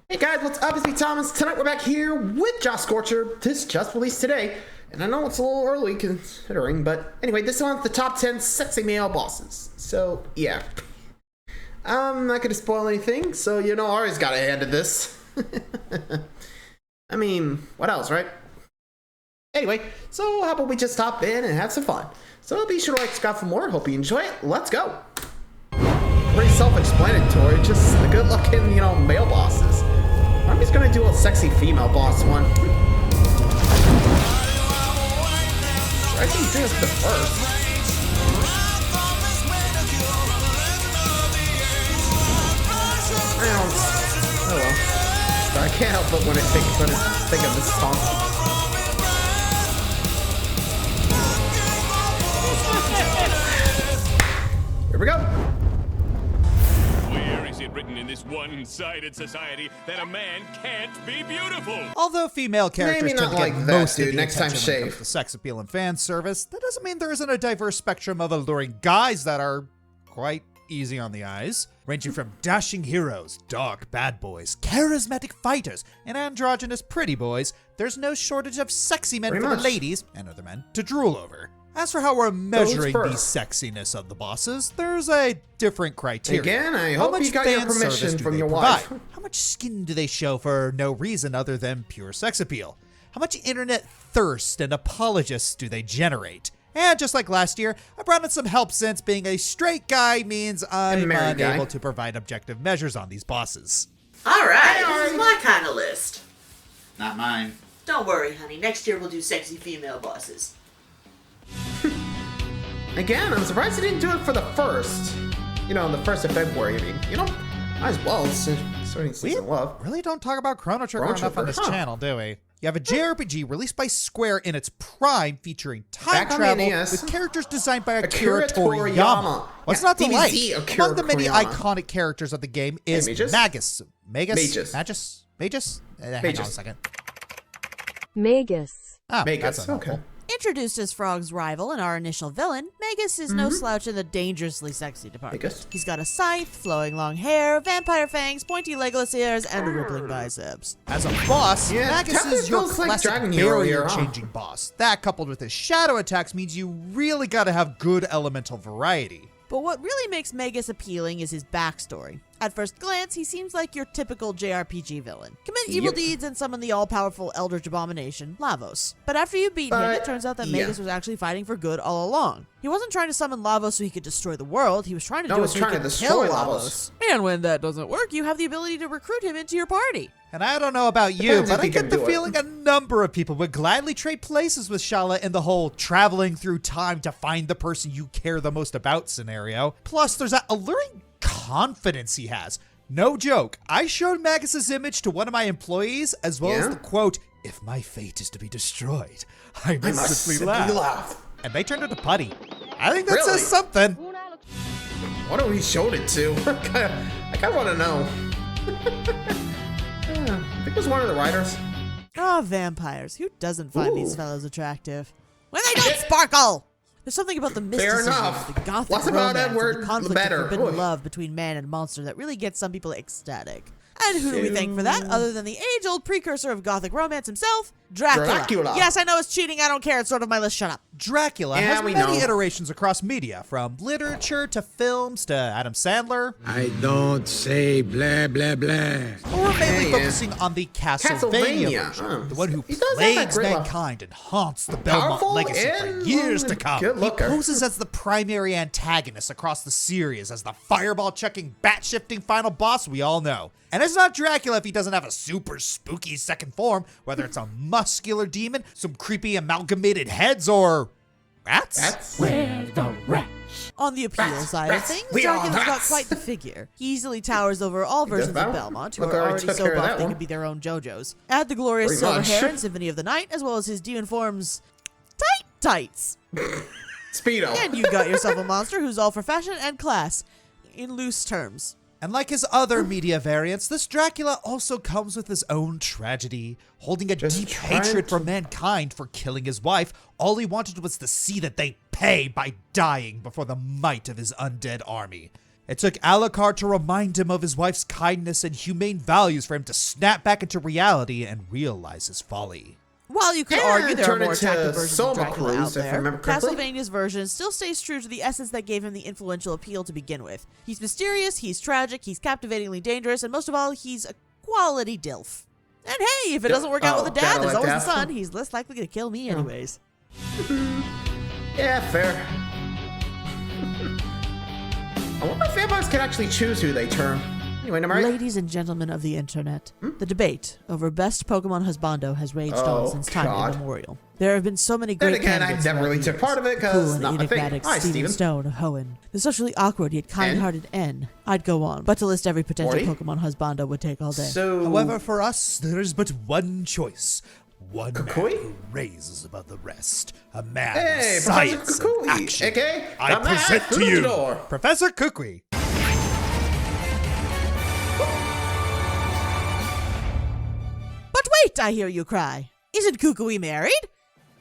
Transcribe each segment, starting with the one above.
Hey guys, what's up? It's me, Thomas. Tonight we're back here with Josh Scorcher. This just released today, and I know it's a little early considering, but anyway, this one's the top 10 sexy male bosses. So, yeah. I'm not gonna spoil anything, so you know Ari's got a hand in this. I mean, what else, right? Anyway, so how about we just hop in and have some fun. So be sure to like, subscribe for more. Hope you enjoy it. Let's go. Pretty self-explanatory, just the good-looking, you know, male bosses. I'm just gonna do a sexy female boss one. I can do this the first. Oh well. So I can't help but when I think of this song. Here we go. Where is it written in this one-sided society that a man can't be beautiful? Although female characters Maybe tend not to like get that, most dude. of the Next time, attention when it comes shave. to sex appeal and fan service, that doesn't mean there isn't a diverse spectrum of alluring guys that are quite easy on the eyes. Ranging from dashing heroes, dark bad boys, charismatic fighters, and androgynous pretty boys, there's no shortage of sexy men Pretty for much. the ladies, and other men, to drool over. As for how we're measuring the first. sexiness of the bosses, there's a different criteria. Again, I How hope much you got your fan service permission do from they your provide? wife. How much skin do they show for no reason other than pure sex appeal? How much internet thirst and apologists do they generate? And just like last year, I brought in some help since being a straight guy means I'm married unable guy. to provide objective measures on these bosses. Alright, this is my kind of list. Not mine. Don't worry, honey. Next year we'll do sexy female bosses. Again, I'm surprised they didn't do it for the first. You know, the 1st of February, I mean. You know, might as well. It's starting We season love. really don't talk about Chrono Trigger Chrono enough on Trigger, this huh. channel, do we? You have a JRPG released by Square in its prime featuring time Back on travel NES. with characters designed by Akira Akira Toriyama. Toriyama. What's Yeah, not to like? DBZ Akira Among the many Toriyama. iconic characters of the game is Magus? Magus. Magus. Hang on a Magus. second. Magus. Oh, Magus, that's unhelpful. okay. Introduced as Frog's rival and our initial villain, Magus is no slouch in the dangerously sexy department. Magus? He's got a scythe, flowing long hair, vampire fangs, pointy legless ears, and rippling biceps. As a boss, Yeah, Magus Captain is your feels like classic Dragon Hero here, huh? barrier-changing boss. That, coupled with his shadow attacks, means you really gotta have good elemental variety. But what really makes Magus appealing is his backstory. At first glance, he seems like your typical JRPG villain. Commit evil Yep. deeds and summon the all-powerful Eldritch Abomination, Lavos. But after you beat him, But, it turns out that yeah. Magus was actually fighting for good all along. He wasn't trying to summon Lavos so he could destroy the world, he was trying to No, do he it was so he trying to could destroy kill Lavos. And when that doesn't work, you have the ability to recruit him into your party. And I don't know about you, Depends if but I he can get the do it. feeling a number of people would gladly trade places with Shala in the whole traveling through time to find the person you care the most about scenario. Plus, there's that alluring confidence he has. No joke, I showed Magus's image to one of my employees, as well as Yeah? the quote, "If my fate is to be destroyed, I I must must simply simply laugh." laugh. And they turned into putty. I think that Really? says something. What do we showed it to? I kind of want to know. Yeah, I think it was one of the writers. Ah, vampires. Who doesn't find these Ooh. fellows attractive? When they don't sparkle! There's something about the mysticism, enough. the Gothic Less about romance, Edward, and the the conflict better. of forbidden Oy. love between man and monster that really gets some people ecstatic. And who do we thank for that, other than the age-old precursor of Gothic romance himself, Dracula. Dracula. Yes, I know it's cheating, I don't care, it's sort of my list, shut up. Dracula Yeah, has we many know. iterations across media, from literature to films to Adam Sandler. I don't say blah blah blah. Or mainly Yeah. focusing on the Castlevania Castlevania, version, huh. the one who He does have that plagues great laugh. mankind and haunts the Belmont Powerful legacy for and years to come. good He looker. poses as the primary antagonist across the series as the fireball-chucking, bat-shifting final boss we all know. And it's not Dracula if he doesn't have a super spooky second form, whether it's a muscular demon, some creepy amalgamated heads, or rats? That's On the appeal Rats, side rats, of things, we are Dracula's got rats. quite the figure. He easily towers over all versions that of one? Belmont, who Look, I are already already took so care of buff that they one. could be their own JoJos. Add the glorious Pretty silver much. hair in Symphony of the Night, as well as his demon forms tights. Speedo. And you got yourself a monster who's all for fashion and class, in loose terms. And like his other media variants, this Dracula also comes with his own tragedy, holding a Just deep trying hatred for to- mankind for killing his wife. All he wanted was to see that they pay by dying before the might of his undead army. It took Alucard to remind him of his wife's kindness and humane values for him to snap back into reality and realize his folly. While you could And argue there are turn more into attractive versions of Soma Dracula Cruise, out if I there, remember correctly. Castlevania's version still stays true to the essence that gave him the influential appeal to begin with. He's mysterious, he's tragic, he's captivatingly dangerous, and most of all, he's a quality DILF. And hey, if it doesn't work out with the dad, there's always the son. He's less likely to kill me anyways. Yeah, fair. I wonder if vampires can actually choose who they turn. Anyway, am I right? Ladies and gentlemen of the internet, the debate over best Pokemon husbando has raged on since time immemorial. There have been so many Then great again, I candidates never really took part of it Cool because and not my thing. enigmatic Hi, Steven Steven. Stone of Hoenn, the socially awkward yet kind-hearted N. I'd go on, but to list every potential Morty? Pokemon husbando would take all day. So, However, for us, there is but one choice. One Kukui? man who raises above the rest. A man hey, of Professor science and Kukui, action. aka I the man present through to you, the door. Professor Kukui. But wait, I hear you cry. Isn't Kukui married?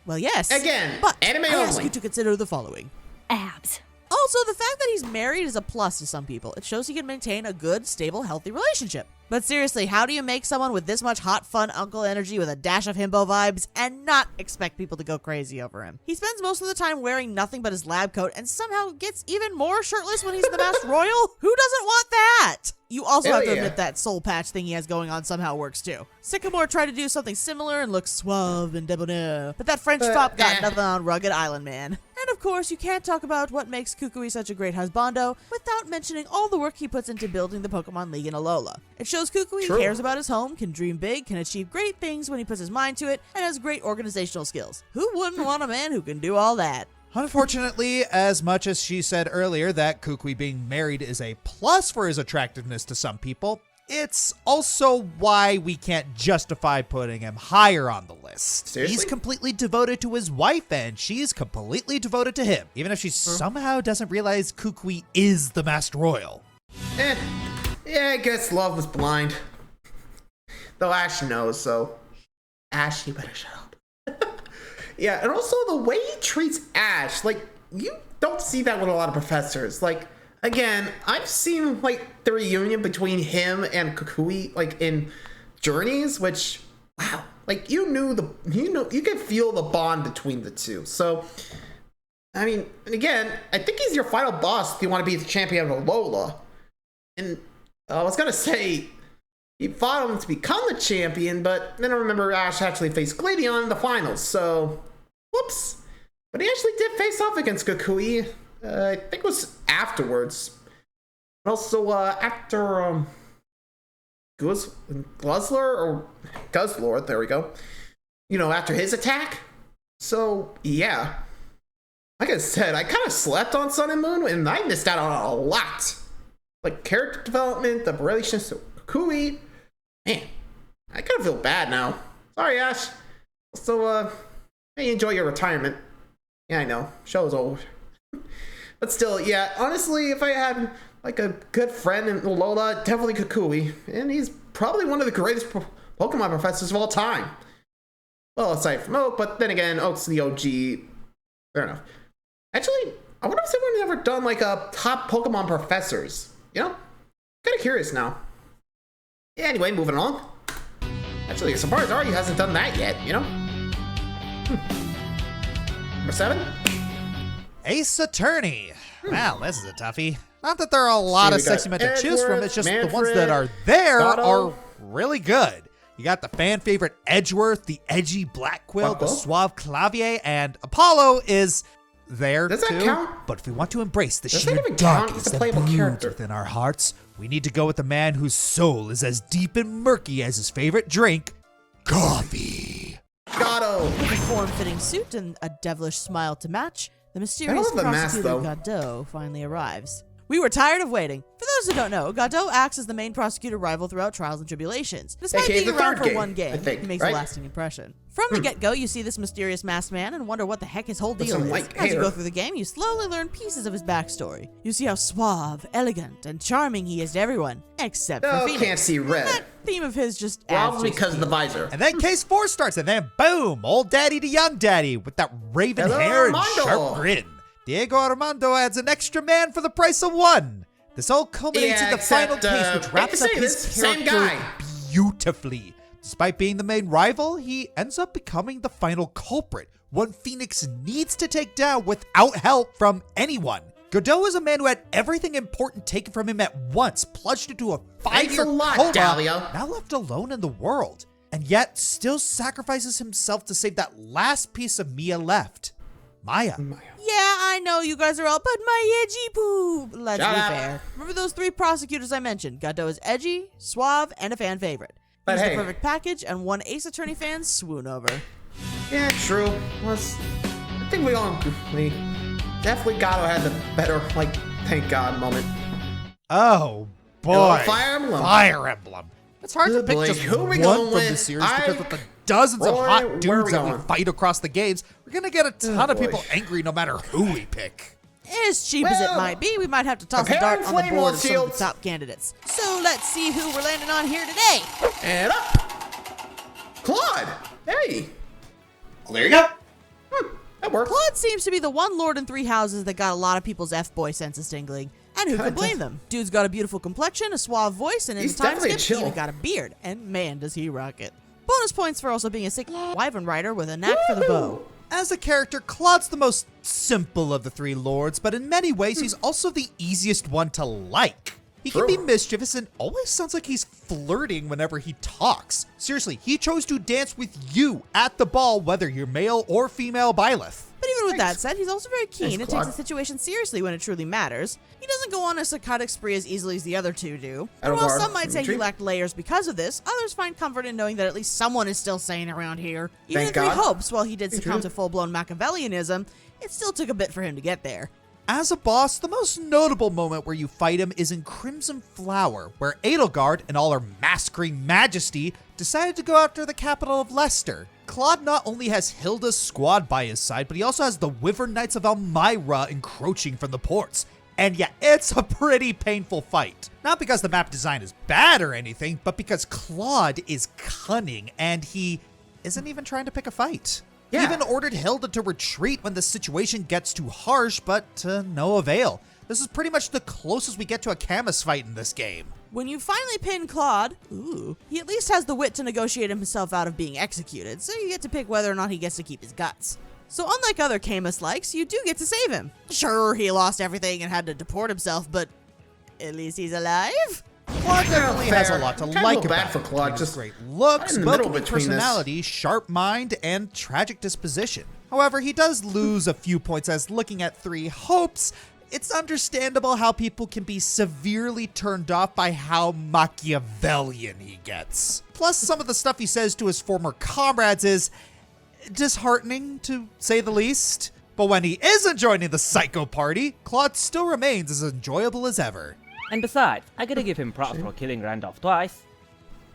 Well, yes. Again, but anime I ask only. you to consider the following. Abs. Also, the fact that he's married is a plus to some people. It shows he can maintain a good, stable, healthy relationship. But seriously, how do you make someone with this much hot, fun uncle energy with a dash of himbo vibes and not expect people to go crazy over him? He spends most of the time wearing nothing but his lab coat and somehow gets even more shirtless when he's the masked royal? Who doesn't want that? You also Hell have to yeah. admit that soul patch thing he has going on somehow works too. Sycamore tried to do something similar and look suave and debonair, but that French fop got nothing on Rugged Island Man. And of course, you can't talk about what makes Kukui such a great husbando without mentioning all the work he puts into building the Pokemon League in Alola. It shows Kukui True. cares about his home, can dream big, can achieve great things when he puts his mind to it, and has great organizational skills. Who wouldn't want a man who can do all that? Unfortunately, as much as she said earlier that Kukui being married is a plus for his attractiveness to some people, it's also why we can't justify putting him higher on the list. Seriously? He's completely devoted to his wife, and she's completely devoted to him, even if she somehow doesn't realize Kukui is the Masked Royal. Yeah, I guess love was blind. Though Ash knows, so Ash, you better shut up. Yeah, and also the way he treats Ash, like, you don't see that with a lot of professors. Like, again, I've seen, like, the reunion between him and Kukui, like, in Journeys, which, wow, like, you could feel the bond between the two. So, I mean, and again, I think he's your final boss if you want to be the champion of Alola. And I was gonna say, he fought him to become the champion, but then I remember Ash actually faced Gladeon in the finals, so whoops. But he actually did face off against Kukui. I think it was afterwards. Also, after Guzzlord, there we go. You know, after his attack. So yeah, like I said, I kind of slept on Sun and Moon, and I missed out on a lot. Like character development, the relations to Kukui. Man, I kind of feel bad now. Sorry, Ash. So, hey, enjoy your retirement. Yeah, I know. Show's over. But still, yeah, honestly, if I had, like, a good friend in Alola, definitely Kukui. And he's probably one of the greatest Pokemon professors of all time. Well, aside from Oak, but then again, Oak's the OG. Fair enough. Actually, I wonder if someone's ever done, like, a top Pokemon professors. You know? Kind of curious now. Yeah, anyway, moving along. Actually, as far as Ari hasn't done that yet, you know? Number 7? Ace Attorney. Well, this is a toughie. Not that there are a lot of we got sexy men to choose from, it's just the ones Manfred, that are there Godot. are really good. You got the fan favorite Edgeworth, the edgy Black Quill, the Buckle. suave Clavier, and Apollo is there Does that too. count? But if we want to embrace the Does that sheer even count darkness as a that playable broods character? within our hearts, we need to go with the man whose soul is as deep and murky as his favorite drink, coffee. Godot. With a form-fitting suit and a devilish smile to match, the mysterious love the mask, prosecutor Godot finally arrives. We were tired of waiting. For those who don't know, Godot acts as the main prosecutor rival throughout Trials and Tribulations. Despite AKA being the around third for game, one game, I think, he makes right? a lasting impression. From the get-go, you see this mysterious masked man and wonder what the heck his whole With deal some is. white As you hair. go through the game, you slowly learn pieces of his backstory. You see how suave, elegant, and charming he is to everyone, except for Oh, Phoenix. can't see red. That theme of his just Probably adds to because his of the appeal. visor. And then case 4 starts, and then boom, old daddy to young daddy with that raven Hello, hair and Armando. sharp grin. Diego Armando adds an extra man for the price of one. This all culminates in the final case, which wraps up his same character guy. beautifully. Despite being the main rival, he ends up becoming the final culprit, one Phoenix needs to take down without help from anyone. Godot is a man who had everything important taken from him at once, plunged into a 5-year coma, Dahlia. now left alone in the world, and yet still sacrifices himself to save that last piece of Mia left. Maya. Yeah, I know you guys are all, but my edgy poo. Let's Shut be up. fair. Remember those 3 prosecutors I mentioned? Godot is edgy, suave, and a fan favorite. But He's hey. the perfect package, and one Ace Attorney fans swoon over. Yeah, true. I think we definitely Godot had the better, thank God moment. Oh, boy. Hello, Fire Emblem. Fire Emblem. It's hard to Good pick boy. just Who are we one going from with? the series because with the dozens Roy, of hot where are dudes we that we going? fight across the games, we're going to get a ton of boy. people angry no matter who we pick. As cheap as it Well, might be, we might have to toss a preparing dart on the flame board of some of shields. the top candidates. So let's see who we're landing on here today. And up. Claude. Hey. There you go. That works. Claude seems to be the one lord in 3 houses that got a lot of people's F-boy senses tingling. And who can blame them? Dude's got a beautiful complexion, a suave voice, and in He's the time definitely skip, chill. he even got a beard. And man, does he rock it. Bonus points for also being a sick wyvern rider with a knack for the bow. As a character, Claude's the most simple of the 3 lords, but in many ways, he's also the easiest one to like. He can be True. mischievous and always sounds like he's flirting whenever he talks. Seriously, he chose to dance with you at the ball, whether you're male or female Byleth. But even with that said, he's also very keen Thanks, and Claude. takes the situation seriously when it truly matters. He doesn't go on a psychotic spree as easily as the other 2 do. And while Edelgard, some might say he Dimitri? lacked layers because of this, others find comfort in knowing that at least someone is still sane around here. Even Thank in 3 God. hopes, while he did succumb Dimitri? to full-blown Machiavellianism, it still took a bit for him to get there. As a boss, the most notable moment where you fight him is in Crimson Flower, where Edelgard, in all her masquering majesty, decided to go after the capital of Leicester. Claude not only has Hilda's squad by his side, but he also has the Wyvern Knights of Elmyra encroaching from the ports. And yeah, it's a pretty painful fight. Not because the map design is bad or anything, but because Claude is cunning and he isn't even trying to pick a fight. He Yeah. even ordered Hilda to retreat when the situation gets too harsh, but to no avail. This is pretty much the closest we get to a Camus fight in this game. When you finally pin Claude, he at least has the wit to negotiate himself out of being executed, so you get to pick whether or not he gets to keep his guts. So unlike other Camus-likes, you do get to save him. Sure, he lost everything and had to deport himself, but at least he's alive? Claude definitely has a lot to Kinda like feel bad about for him. Claude, He has just great looks, right in the middle welcoming between this. personality, sharp mind, and tragic disposition. However, he does lose a few points as looking at 3 hopes. It's understandable how people can be severely turned off by how Machiavellian he gets. Plus, some of the stuff he says to his former comrades is disheartening, to say the least. But when he isn't joining the Psycho Party, Claude still remains as enjoyable as ever. And besides, I gotta give him props for killing Randolph twice.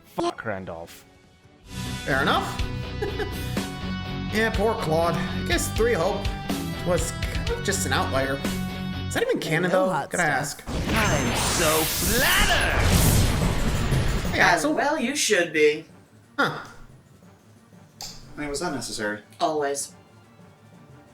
Fuck Randolph. Fair enough. Yeah, poor Claude. I guess 3 Hope was kind of just an outlier. Is that even canon, no though? hot Gotta stuff. ask. I'm so flattered! Hey, Axel. Well, you should be. Huh. I mean, was that necessary? Always.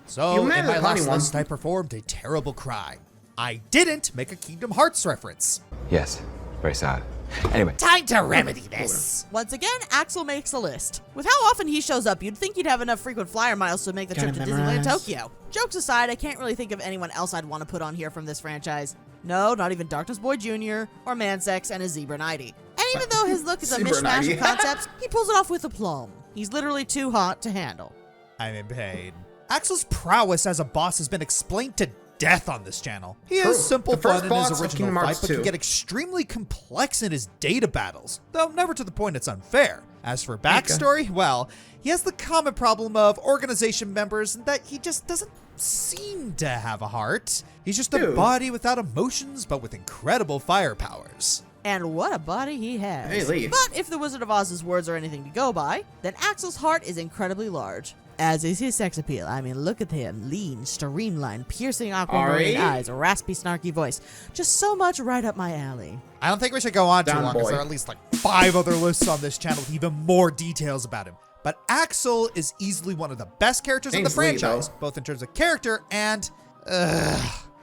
So, You in made my the last funny one. list, I performed a terrible crime. I didn't make a Kingdom Hearts reference. Yes, very sad. Anyway. Time to remedy this. Once again, Axel makes a list. With how often he shows up, you'd think he'd have enough frequent flyer miles to make the trip to Gotta Disneyland memorize. Tokyo. Jokes aside, I can't really think of anyone else I'd want to put on here from this franchise. No, not even Darkness Boy Jr. or Mansex and his Zebra Nighty. And even though his look is a Zebra mishmash Nighty. of concepts, he pulls it off with aplomb. He's literally too hot to handle. I'm in pain. Axel's prowess as a boss has been explained to death on this channel. He True. is simple The first fun in boss his of original Kingdom fight, Hearts but 2. can get extremely complex in his data battles, though never to the point it's unfair. As for backstory, well, he has the common problem of organization members and that he just doesn't seem to have a heart. He's just a Dude. body without emotions, but with incredible fire powers. And what a body he has. Hey, Lee. But if the Wizard of Oz's words are anything to go by, then Axel's heart is incredibly large. As is his sex appeal. I mean, look at him. Lean, streamlined, piercing aquamarine Ari? eyes, a raspy, snarky voice. Just so much right up my alley. I don't think we should go on too Down long, because boy. there are at least like 5 other lists on this channel with even more details about him. But Axel is easily one of the best characters in the Name's Lee, franchise, though. both in terms of character and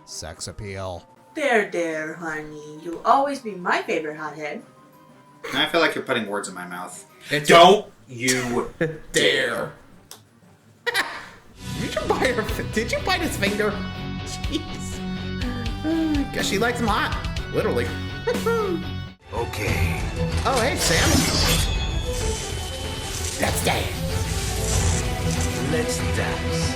sex appeal. There, honey. You'll always be my favorite hothead. I feel like you're putting words in my mouth. Don't you dare. Did you bite his finger? Jeez. Guess she likes him hot. Literally. Okay. Oh, hey, Sam. Let's dance. Let's dance.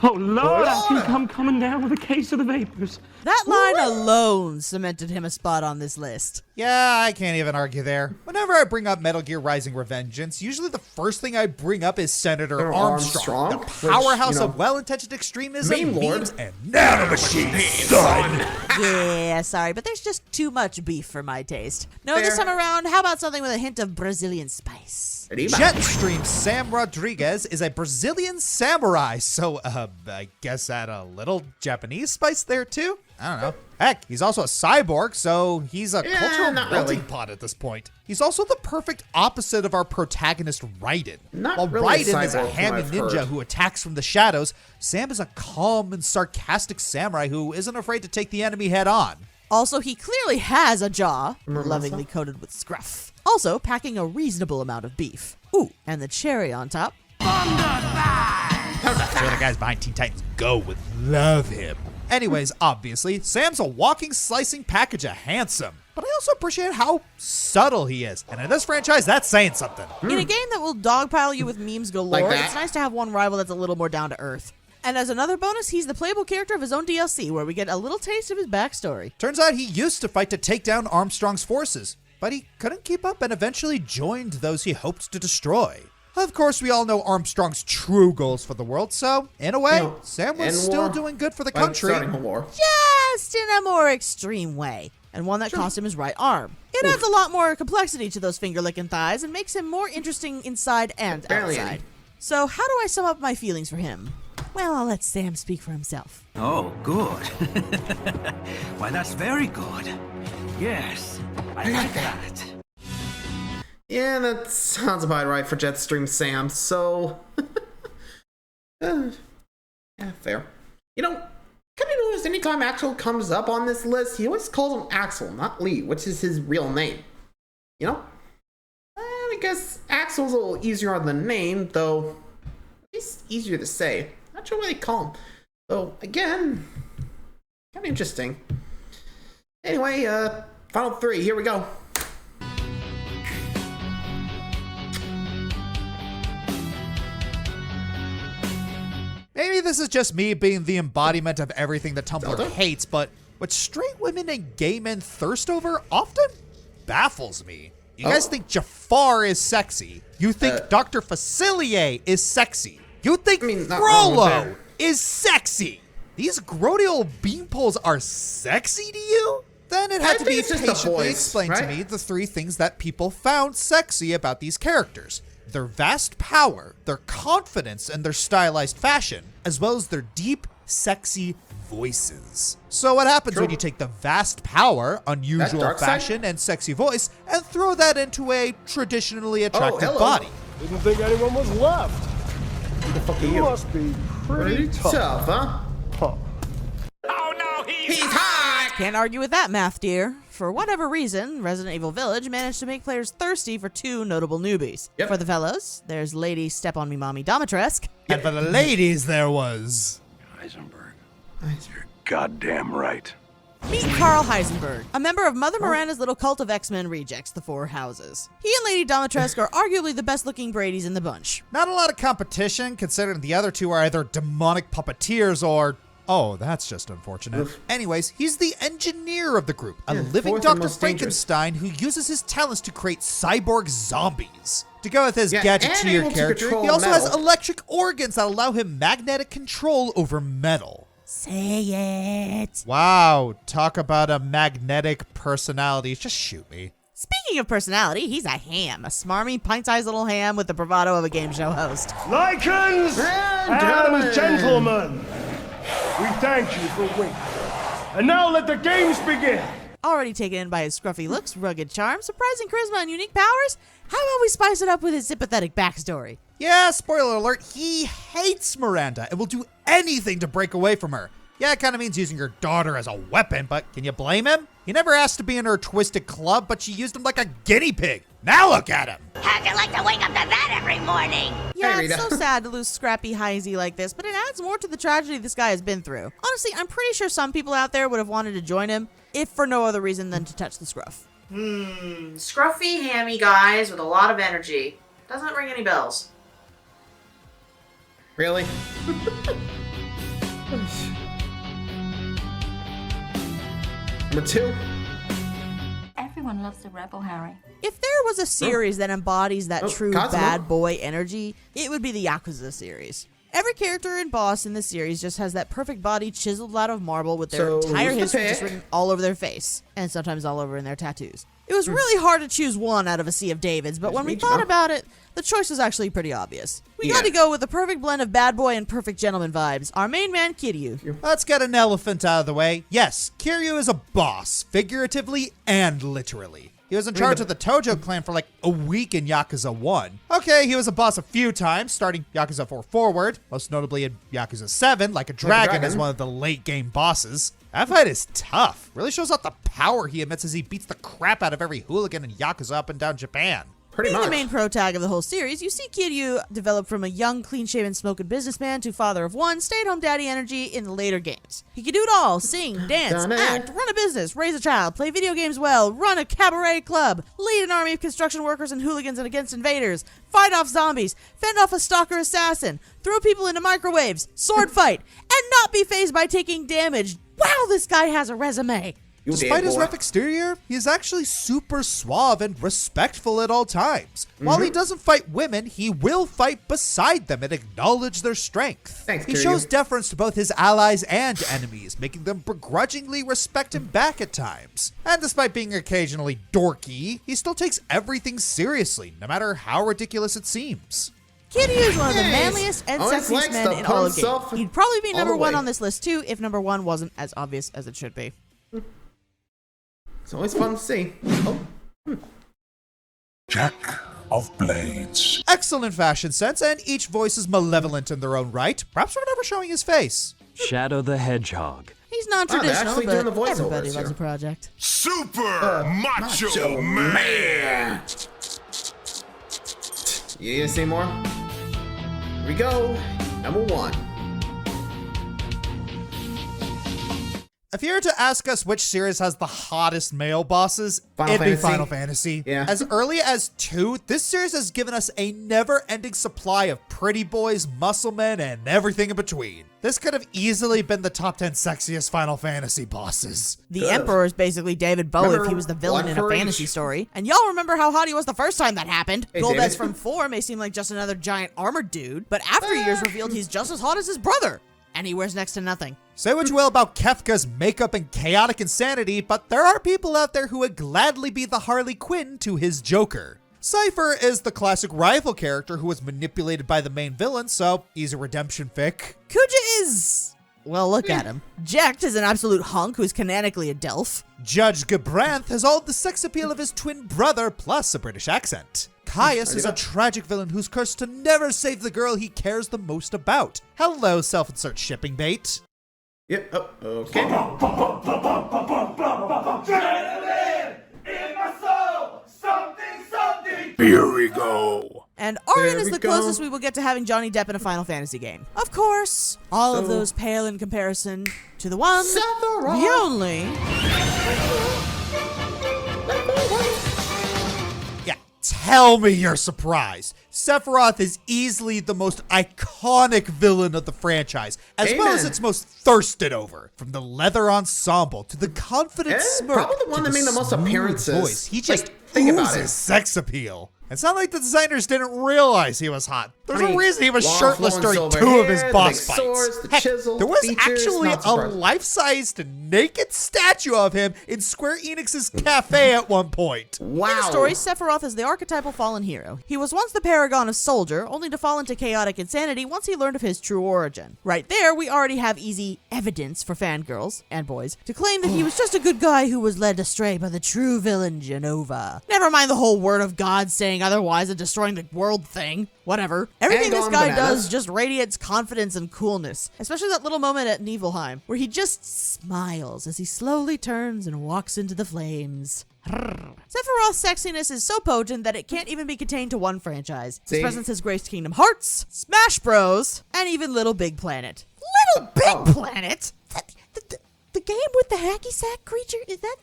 Oh Lord, I think I'm coming down with a case of the vapors. That line alone cemented him a spot on this list. Yeah, I can't even argue there. Whenever I bring up Metal Gear Rising Revengeance, usually the first thing I bring up is Senator Armstrong, the powerhouse of well-intentioned extremism, meme lord, memes, and nanomachines, son! Yeah, sorry, but there's just too much beef for my taste. No, this time around, how about something with a hint of Brazilian spice? Jetstream Sam Rodriguez is a Brazilian samurai, so I guess add a little Japanese spice there too? I don't know. Heck, he's also a cyborg, so he's a cultural melting pot at this point. He's also the perfect opposite of our protagonist Raiden. While Raiden is a hammy ninja who attacks from the shadows, Sam is a calm and sarcastic samurai who isn't afraid to take the enemy head on. Also, he clearly has a jaw, lovingly coated with scruff. Also, packing a reasonable amount of beef. Ooh, and the cherry on top. So the guys behind Teen Titans Go would love him. Anyways, obviously, Sam's a walking, slicing package of handsome. But I also appreciate how subtle he is. And in this franchise, that's saying something. In a game that will dogpile you with memes galore, it's nice to have one rival that's a little more down to earth. And as another bonus, he's the playable character of his own DLC, where we get a little taste of his backstory. Turns out he used to fight to take down Armstrong's forces, but he couldn't keep up and eventually joined those he hoped to destroy. Of course, we all know Armstrong's true goals for the world, so, in a way, Sam was still doing good for the country. Just in a more extreme way, and one that cost him his right arm. It adds a lot more complexity to those finger-licking thighs and makes him more interesting inside and outside. So how do I sum up my feelings for him? Well, I'll let Sam speak for himself. Oh, good. Why, that's very good. Yes, I like that. Yeah, that sounds about right for Jetstream Sam, so... yeah, fair. You know, kind of notice anytime Axel comes up on this list, he always calls him Axel, not Lee, which is his real name. You know? I guess Axel's a little easier on the name, though it's easier to say. Not sure why they call him. So, again, kind of interesting. Anyway, final three, here we go. Maybe this is just me being the embodiment of everything that Tumblr hates, but what straight women and gay men thirst over often baffles me. You guys think Jafar is sexy. You think Dr. Facilier is sexy. You think Frollo is sexy. These grody old beanpoles are sexy to you? Then it had to be patiently explained to me the three things that people found sexy about these characters. Their vast power, their confidence, and their stylized fashion, as well as their deep, sexy voices. So what happens when you take the vast power, unusual fashion, and sexy voice, and throw that into a traditionally attractive body? Didn't think anyone was left. Who the fuck are you? Must be pretty tough, huh? Oh no, he's hot! Can't argue with that, math dear. For whatever reason, Resident Evil Village managed to make players thirsty for two notable newbies. For the fellows, there's Lady Step On Me Mommy Domitresk. And for the ladies, there was... Heisenberg. You're goddamn right. Meet Carl Heisenberg, a member of Mother Miranda's little cult of X-Men rejects, the Four Houses. He and Lady Domitresk are arguably the best-looking Bradys in the bunch. Not a lot of competition, considering the other two are either demonic puppeteers or... Oh, that's just unfortunate. Anyways, he's the engineer of the group, a living Dr. Frankenstein who uses his talents to create cyborg zombies. To go with his gadgeteer character, he also has electric organs that allow him magnetic control over metal. Say it. Wow, talk about a magnetic personality. Just shoot me. Speaking of personality, he's a ham, a smarmy, pint-sized little ham with the bravado of a game show host. Lycans and gentlemen, we thank you for waiting. And now let the games begin. Already taken in by his scruffy looks, rugged charm, surprising charisma, and unique powers, how about we spice it up with his sympathetic backstory? Yeah, spoiler alert, he hates Miranda and will do anything to break away from her. Yeah, it kind of means using your daughter as a weapon, but can you blame him? He never asked to be in her twisted club, but she used him like a guinea pig. Now look at him. How'd you like to wake up to that every morning? Yeah, Hey, it's Rita. so sad to lose scrappy Heisey like this, but it adds more to the tragedy this guy has been through. Honestly, I'm pretty sure some people out there would have wanted to join him, if for no other reason than to touch the scruff. Scruffy, hammy guys with a lot of energy. Doesn't ring any bells. Really? Number 2. Everyone loves the rebel, Harry. If there was a series that embodies that true Cosmo. bad boy energy, it would be the Yakuza series. Every character and boss in the series just has that perfect body chiseled out of marble with their So, entire who's the history just pick? written all over their face, and sometimes all over in their tattoos. It was really hard to choose one out of a sea of Davids, but when we thought about it, the choice was actually pretty obvious. We got to go with the perfect blend of bad boy and perfect gentleman vibes, our main man Kiryu. Let's get an elephant out of the way. Yes, Kiryu is a boss, figuratively and literally. He was in charge of the Tojo clan for like a week in Yakuza 1. Okay, he was a boss a few times, starting Yakuza 4 forward, most notably in Yakuza 7, like a dragon as one of the late game bosses. That fight is tough. Really shows off the power he emits as he beats the crap out of every hooligan in Yakuza up and down Japan. Pretty Being much. the main pro tag of the whole series, you see Kiryu develop from a young, clean-shaven, smoking businessman to father of one, stay-at-home daddy energy in the later games. He can do it all: sing, dance, act, run a business, raise a child, play video games well, run a cabaret club, lead an army of construction workers and hooligans and against invaders, fight off zombies, fend off a stalker assassin, throw people into microwaves, sword fight, and not be fazed by taking damage. Wow, this guy has a resume. Despite his rough exterior, he is actually super suave and respectful at all times. While he doesn't fight women, he will fight beside them and acknowledge their strength. Thanks, He Kiryu. shows deference to both his allies and enemies, making them begrudgingly respect him back at times. And despite being occasionally dorky, he still takes everything seriously, no matter how ridiculous it seems. Kiryu is one of the manliest and always sexiest likes men to in put all of himself games. He'd probably be all number the one way. on this list too, if number one wasn't as obvious as it should be. It's always fun to see. Oh. Jack of Blades. Excellent fashion sense, and each voice is malevolent in their own right, perhaps for never showing his face. Shadow the Hedgehog. He's non-traditional, actually doing but the voiceovers everybody loves here. a project. Super Macho Man. You need to see more? Here we go. Number 1. If you were to ask us which series has the hottest male bosses, Final it'd be Fantasy. Final Fantasy. Yeah. As early as 2, this series has given us a never-ending supply of pretty boys, muscle men, and everything in between. This could have easily been the top 10 sexiest Final Fantasy bosses. The Emperor is basically David Bowie if he was the villain one in a for fantasy each. story. And y'all remember how hot he was the first time that happened. Hey, Golbez David. from 4 may seem like just another giant armored dude, but after years revealed he's just as hot as his brother. And he wears next to nothing. Say what you will about Kefka's makeup and chaotic insanity, but there are people out there who would gladly be the Harley Quinn to his Joker. Cypher is the classic rival character who was manipulated by the main villain, so he's a redemption fic. Kuja is... well, look at him. Jecht is an absolute hunk who's canonically a Delph. Judge Gabranth has all the sex appeal of his twin brother, plus a British accent. Caius is a tragic villain who's cursed to never save the girl he cares the most about. Hello, self-insert shipping bait. Yep. Oh, okay. Here we go. And Aryan There is we the go. closest we will get to having Johnny Depp in a Final Fantasy game. Of course, all of So- those pale in comparison to the one, Sephiroth. the only... Yeah, tell me you're surprised. Sephiroth is easily the most iconic villain of the franchise, as well as Amen. its most thirsted over. From the leather ensemble to the confident smirk, probably the one to that made the most smooth appearances. voice. He just think about oozes it. sex appeal. It's not like the designers didn't realize he was hot. There's I mean, a reason he was long shirtless flowing during silver 2 of his hair, the boss big fights. swords, the Heck, chisel, there was features, actually not a surprising. life-sized naked statue of him in Square Enix's cafe at one point. Wow. In the story, Sephiroth is the archetypal fallen hero. He was once the paragon of soldier, only to fall into chaotic insanity once he learned of his true origin. Right there, we already have easy evidence for fangirls and boys to claim that he was just a good guy who was led astray by the true villain Genova. Never mind the whole word of God saying otherwise and destroying the world thing. Whatever. Everything this guy does just radiates confidence and coolness. Especially that little moment at Niflheim, where he just smiles as he slowly turns and walks into the flames. Sephiroth's sexiness is so potent that it can't even be contained to one franchise. His presence has graced Kingdom Hearts, Smash Bros, and even Little Big Planet. Little Big Planet? The game with the hacky sack creature?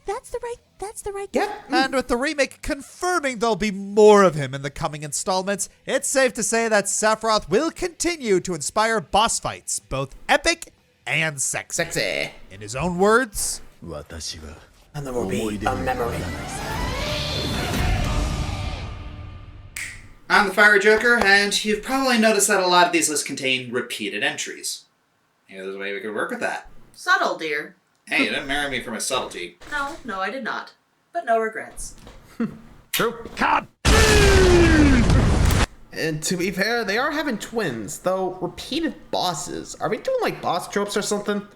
That's the right game? Yep. And with the remake confirming there'll be more of him in the coming installments, it's safe to say that Sephiroth will continue to inspire boss fights, both epic and sexy. Sexy. In his own words, And there will be a memory. I'm the Fire Joker, and you've probably noticed that a lot of these lists contain repeated entries. Maybe there's a way we could work with that. Subtle, dear. Hey, you didn't marry me for my subtlety. No, I did not. But no regrets. True. Cut! And to be fair, they are having twins, though repeated bosses. Are we doing like boss tropes or something?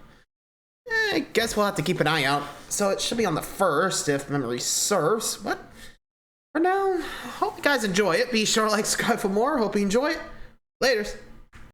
I guess we'll have to keep an eye out. So it should be on the 1st if memory serves. But for now, hope you guys enjoy it. Be sure to like, subscribe for more. Hope you enjoy it. Laters.